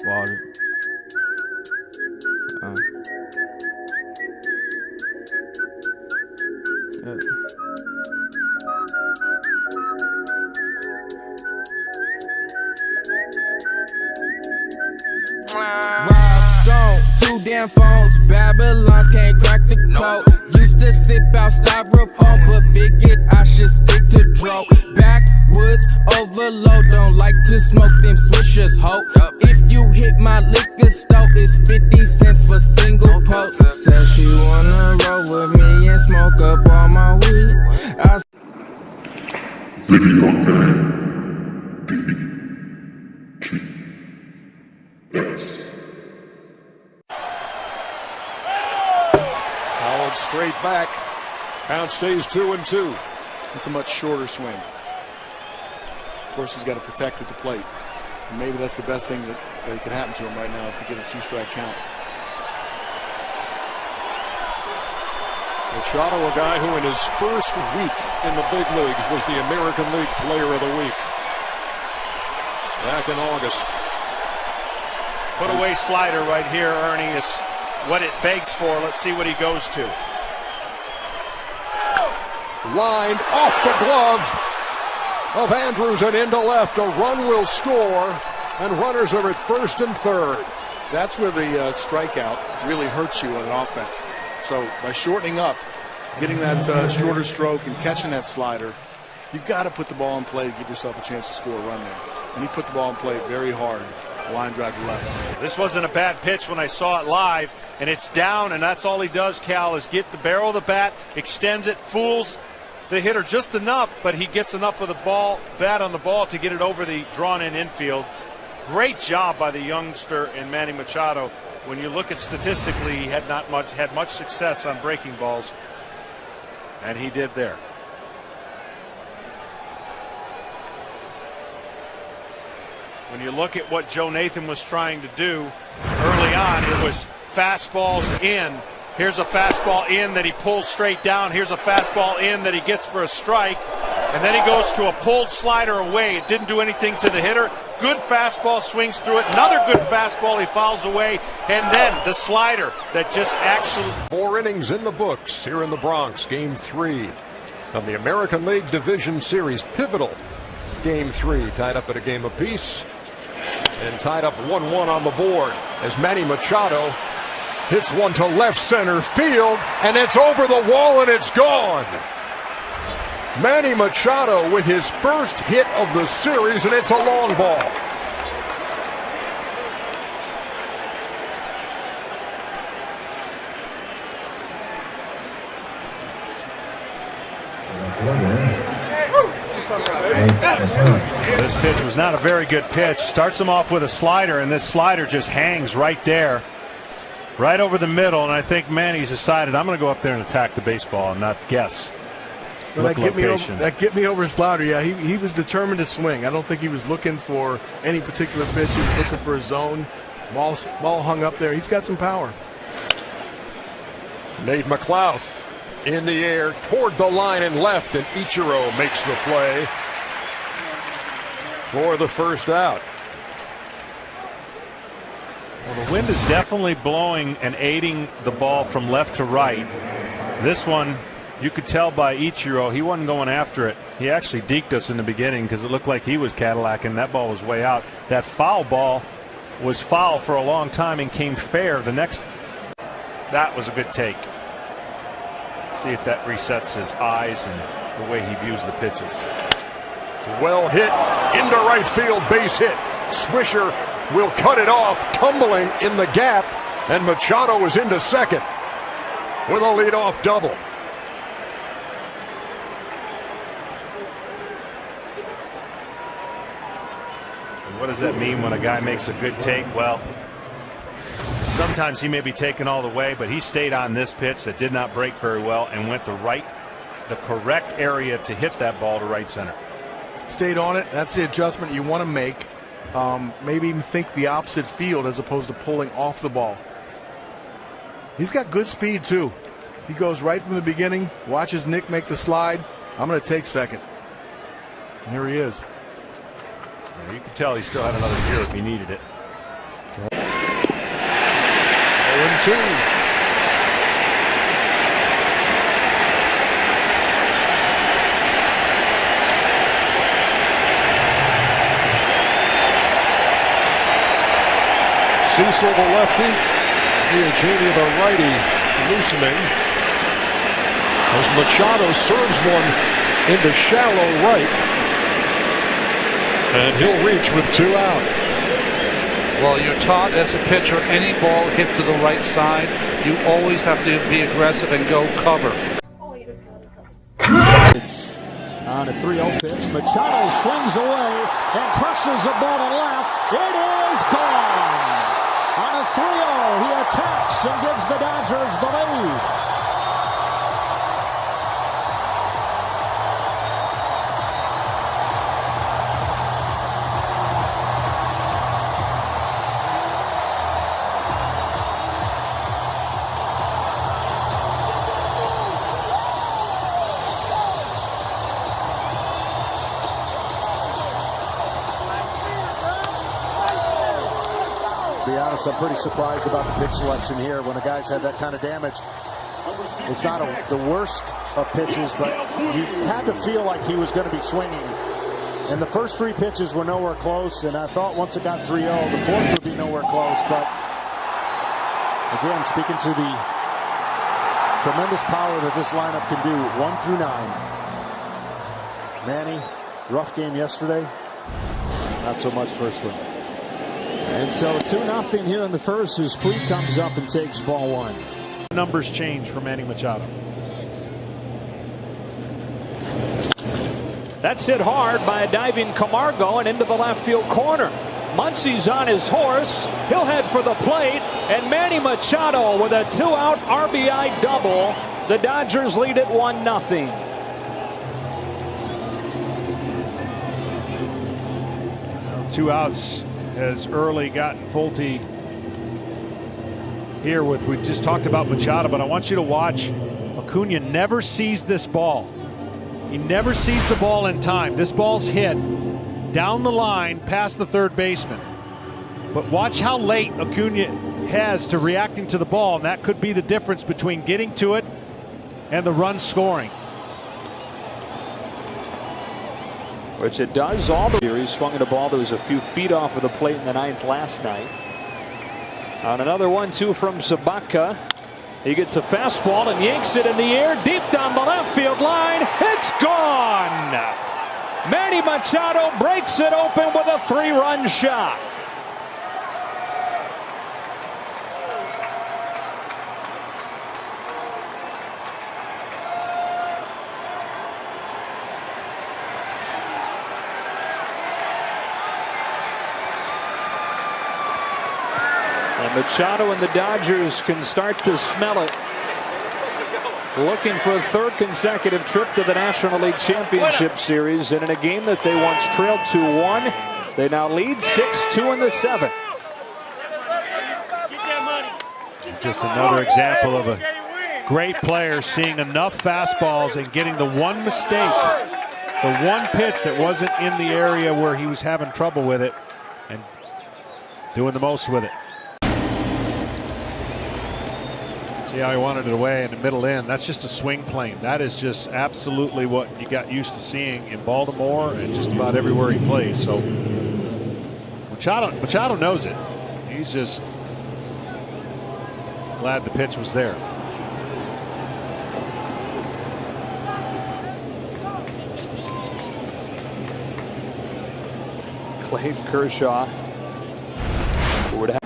Water. Yeah. Two damn phones, Babylons can't crack the code. Used to sip out styrofoam, but figured I should stick to dro. Backwoods overload, don't like to smoke them swishers, ho. If you hit my liquor store, it's 50 cents for single post. Says she wanna roll with me and smoke up all my weed. Videogamedts. Straight back. Count stays 2-2. It's a much shorter swing. Of course, he's got to protect at the plate. And maybe that's the best thing that could happen to him right now, is to get a 2-strike count. Machado, a guy who in his first week in the big leagues was the American League Player of the Week back in August. Put away slider right here, Ernie, is what it begs for. Let's see what he goes to. Lined off the glove of Andrews and into left. A run will score, and runners are at first and third. That's where the strikeout really hurts you on an offense. So by shortening up, getting that shorter stroke and catching that slider, you got to put the ball in play to give yourself a chance to score a run there. And he put the ball in play very hard. Line drive to left. This wasn't a bad pitch when I saw it live, and it's down, and that's all he does, Cal, is get the barrel of the bat, extends it, fools the hitter just enough, but he gets enough of the bat on the ball to get it over the drawn-in infield. Great job by the youngster in Manny Machado. When you look at statistically, he had much success on breaking balls, and he did there. When you look at what Joe Nathan was trying to do early on, it was fastballs in. Here's a fastball in that he pulls straight down. Here's a fastball in that he gets for a strike. And then he goes to a pulled slider away. It didn't do anything to the hitter. Good fastball, swings through it. Another good fastball, he fouls away. And then the slider that just actually... 4 innings in the books here in the Bronx. Game 3 of the American League Division Series. Pivotal Game 3, tied up at a game apiece. And tied up 1-1 on the board as Manny Machado hits one to left center field, and it's over the wall and it's gone. Manny Machado with his first hit of the series, and it's a long ball. This pitch was not a very good pitch. Starts him off with a slider, and this slider just hangs right there, right over the middle. And I think Manny's decided, I'm going to go up there and attack the baseball and not guess. Well, that get me over his slider. Yeah, he was determined to swing. I don't think he was looking for any particular pitch. He was looking for a zone. Ball hung up there. He's got some power. Nate McLouth in the air toward the line and left, and Ichiro makes the play for the first out. Well, the wind is definitely blowing and aiding the ball from left to right. This one, you could tell by Ichiro, he wasn't going after it. He actually deked us in the beginning because it looked like he was Cadillacing. That ball was way out. That foul ball was foul for a long time and came fair. That was a good take. See if that resets his eyes and the way he views the pitches. Well hit into right field, base hit. Swisher will cut it off, tumbling in the gap, and Machado is into second with a leadoff double. And what does that mean when a guy makes a good take? Well, sometimes he may be taken all the way, but he stayed on this pitch that did not break very well and went the correct area to hit that ball to right center. Stayed on it. That's the adjustment you want to make. Maybe even think the opposite field as opposed to pulling off the ball. He's got good speed too. He goes right from the beginning, watches Nick make the slide. I'm going to take second. And here he is. You can tell he still had another year if he needed it. 0-2. Cecil the lefty, Giovanni the righty, loosening. As Machado serves one into shallow right. And he'll reach with 2 out. Well, you're taught as a pitcher, any ball hit to the right side, you always have to be aggressive and go cover. On a 3-0 pitch, Machado swings away and crushes the ball to left. It is gone. On a 3-0, he attacks and gives the Dodgers the lead. To be honest, I'm pretty surprised about the pitch selection here when the guys had that kind of damage. It's not the worst of pitches, but you had to feel like he was going to be swinging. And the first 3 pitches were nowhere close, and I thought once it got 3-0, the fourth would be nowhere close. But again, speaking to the tremendous power that this lineup can do, 1 through 9. Manny, rough game yesterday. Not so much first one. And so 2-0 here in the first as Puig comes up and takes ball 1. Numbers change for Manny Machado. That's hit hard by a diving Camargo and into the left field corner. Muncy's on his horse. He'll head for the plate. And Manny Machado with a 2-out RBI double. The Dodgers lead it 1-0. 2 outs has early gotten Fulte here with, we just talked about Machado, but I want you to watch. Acuna never sees this ball. He never sees the ball in time. This ball's hit down the line past the third baseman. But watch how late Acuna has to reacting to the ball, and that could be the difference between getting to it and the run scoring. Which it does all the year. He swung at a ball that was a few feet off of the plate in the 9th last night. On another 1-2 from Zabaka. He gets a fastball and yanks it in the air deep down the left field line. It's gone. Manny Machado breaks it open with a 3-run shot. Machado and the Dodgers can start to smell it. Looking for a 3rd consecutive trip to the National League Championship Series, and in a game that they once trailed 2-1, they now lead 6-2 in the 7th. Just another example of a great player seeing enough fastballs and getting the one mistake, the one pitch that wasn't in the area where he was having trouble with it, and doing the most with it. See how he wanted it away in the middle end. That's just a swing plane. That is just absolutely what you got used to seeing in Baltimore and just about everywhere he plays. So Machado knows it. He's just glad the pitch was there. Clayton Kershaw would have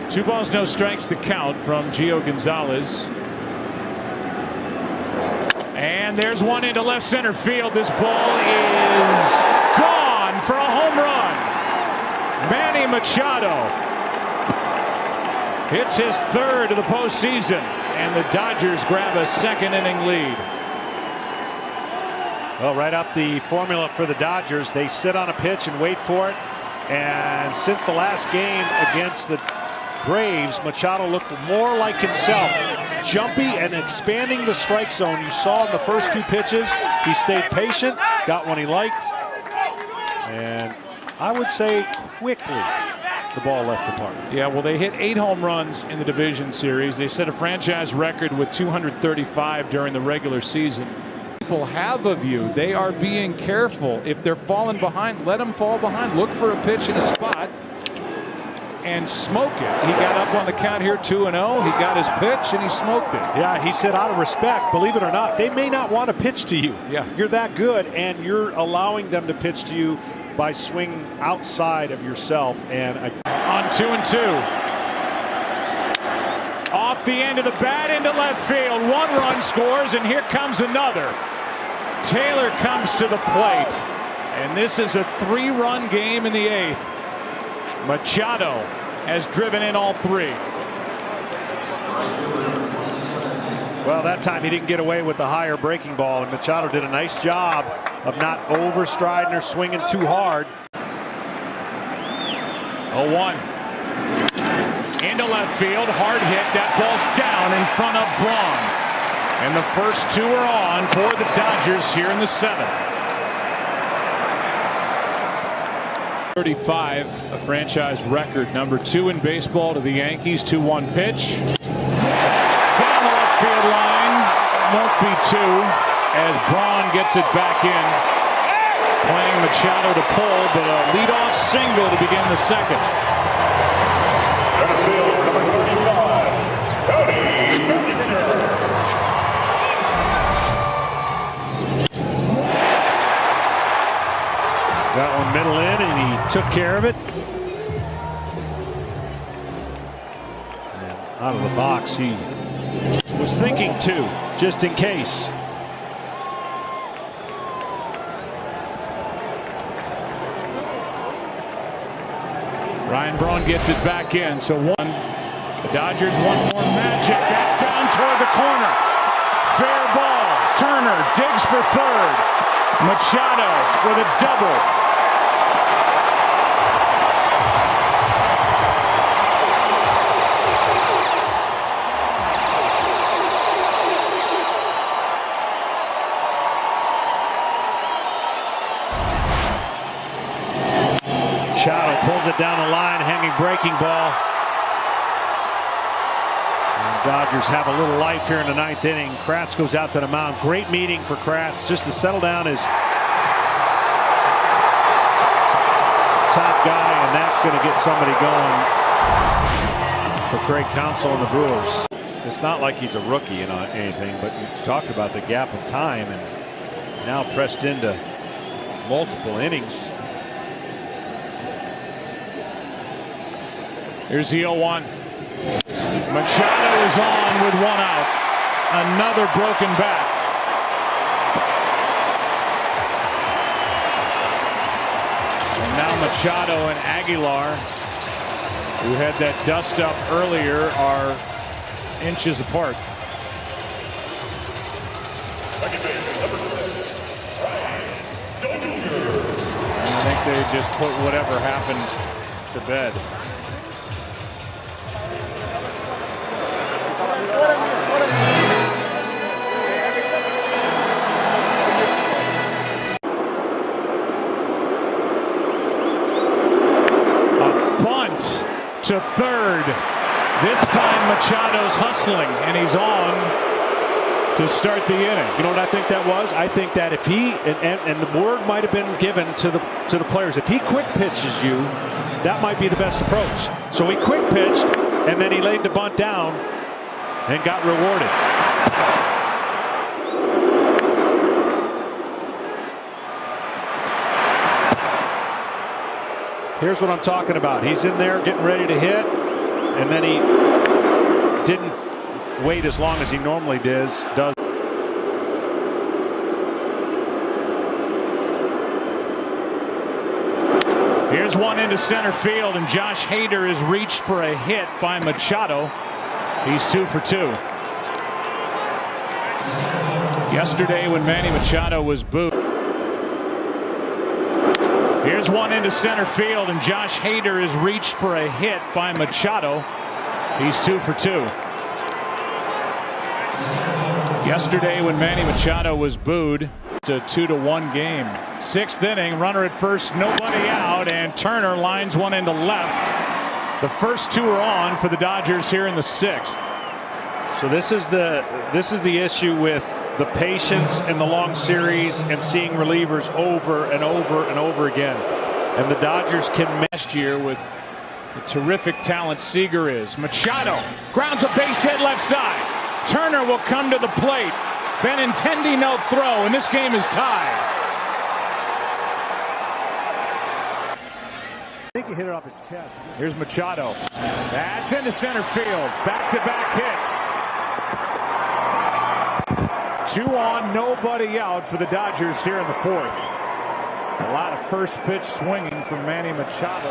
2 balls, no strikes, the count from Gio Gonzalez. And there's one into left center field. This ball is gone for a home run. Manny Machado hits his 3rd of the postseason, and the Dodgers grab a 2nd inning lead. Well, right up the formula for the Dodgers. They sit on a pitch and wait for it. And since the last game against the Braves, Machado looked more like himself, jumpy and expanding the strike zone. You saw in the first 2 pitches, he stayed patient, got one he liked, and I would say quickly the ball left the park. Yeah, well, they hit 8 home runs in the division series. They set a franchise record with 235 during the regular season. People have of you. They are being careful. If they're falling behind, let them fall behind. Look for a pitch in a spot and smoke it. He got up on the count here 2-0. He got his pitch and he smoked it. Yeah, he said out of respect, believe it or not, they may not want to pitch to you. Yeah. You're that good, and you're allowing them to pitch to you by swinging outside of yourself. And on 2-2. Off the end of the bat into left field. 1 run scores, and here comes another. Taylor comes to the plate, and this is a 3-run game in the 8th. Machado has driven in all 3. Well, that time he didn't get away with the higher breaking ball, and Machado did a nice job of not overstriding or swinging too hard. 0-1. Into left field, hard hit. That ball's down in front of Braun. And the first 2 are on for the Dodgers here in the 7th. 35, a franchise record, number 2 in baseball to the Yankees. 2-1 pitch. It's down the left field line. Won't be 2 as Braun gets it back in. Playing Machado to pull, but a leadoff single to begin the 2nd. Got one middle in, and he took care of it. And out of the box, he was thinking 2, just in case. Ryan Braun gets it back in, so 1. The Dodgers want more magic. That's down toward the corner. Fair ball. Turner digs for 3rd. Machado with a double. Machado pulls it down the line, hanging breaking ball. And the Dodgers have a little life here in the 9th inning. Kratz goes out to the mound. Great meeting for Kratz, just to settle down his top guy, and that's going to get somebody going for Craig Counsell and the Brewers. It's not like he's a rookie in anything, but you talked about the gap of time, and now pressed into multiple innings. Here's the 0-1. Machado is on with 1 out. Another broken bat. And now Machado and Aguilar, who had that dust up earlier, are inches apart. And I think they just put whatever happened to bed. To 3rd. This time Machado's hustling, and he's on to start the inning. You know what I think that was? I think that if he and the word might have been given to the players, if he quick pitches you, that might be the best approach. So he quick pitched, and then he laid the bunt down and got rewarded. Here's what I'm talking about. He's in there getting ready to hit, and then he didn't wait as long as he normally does. Here's one into center field, and Josh Hader is reached for a hit by Machado. He's 2 for 2. Yesterday when Manny Machado was booed. Here's one into center field, and Josh Hader is reached for a hit by Machado. He's 2 for 2. Yesterday when Manny Machado was booed, it's a 2-1 game. 6th inning, runner at first, nobody out, and Turner lines one into left. The first two are on for the Dodgers here in the 6th. So this is the issue with the patience in the long series and seeing relievers over and over and over again. And the Dodgers can last year with the terrific talent Seager is. Machado grounds a base hit left side. Turner will come to the plate. Benintendi no throw, and this game is tied. I think he hit it off his chest. Here's Machado. That's into center field. Back-to-back hits. 2 on, nobody out for the Dodgers here in the 4th. A lot of first pitch swinging from Manny Machado.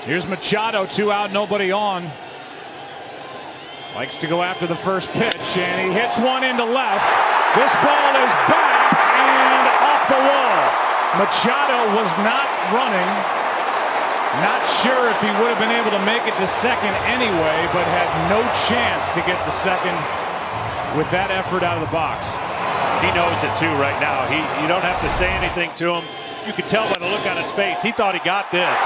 Here's Machado, 2 out, nobody on. Likes to go after the first pitch, and he hits one into left. This ball is back and off the wall. Machado was not running. Not sure if he would have been able to make it to second anyway, but had no chance to get to second with that effort out of the box. He knows it too right now. You don't have to say anything to him. You could tell by the look on his face. He thought he got this.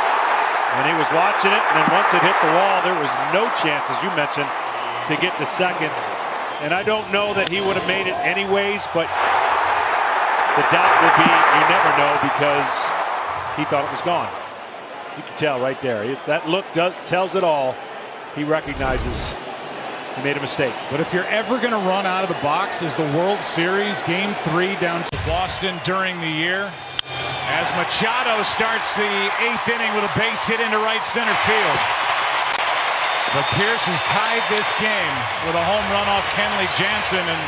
And he was watching it, and then once it hit the wall, there was no chance, as you mentioned, to get to second. And I don't know that he would have made it anyways, but the doubt will be you never know because he thought it was gone. You can tell right there. That look tells it all. He recognizes he made a mistake. But if you're ever going to run out of the box, is the World Series Game 3 down to Boston during the year, as Machado starts the 8th inning with a base hit into right center field. But Pierce has tied this game with a home run off Kenley Jansen, and